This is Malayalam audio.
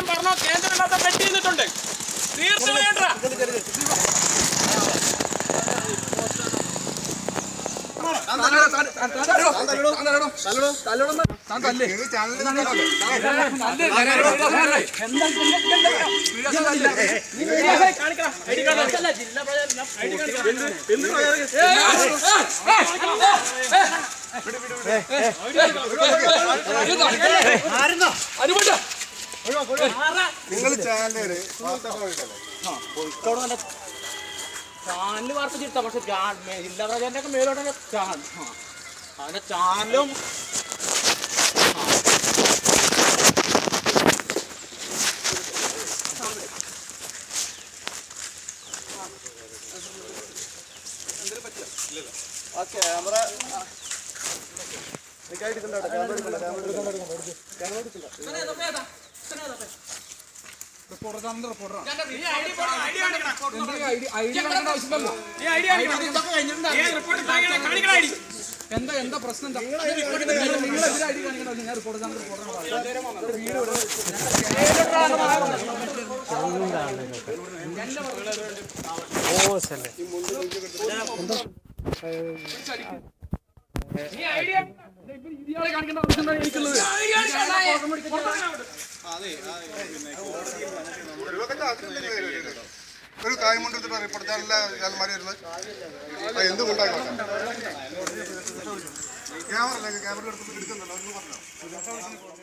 ഞാൻ പറഞ്ഞ കേന്ദ്രം പെട്ടി ചെയ്തിട്ടുണ്ട്. തീർച്ചയായിട്ടും നിങ്ങൾ ചാനല് ചാനല് വാർത്ത ചിട്ട പക്ഷെ ജില്ലാ പ്രചാരന്റെ ഒക്കെ മേലോട്ട് ചാനൽ അതിന്റെ ചാനലും ക്യാമറ എന്താ എന്താ പ്രശ്നം എന്താ ഞാൻ റിപ്പോർട്ട് കാണിക്കേണ്ട ആവശ്യം എനിക്കുള്ളത് ഒരു കാര്യം കൊണ്ട് റിപ്പോർട്ട് ചാനലിമാര് വരുന്നത് എന്തുകൊണ്ടാണ് ക്യാമറ എടുക്കുന്നുണ്ടോ എന്ന് പറഞ്ഞോ.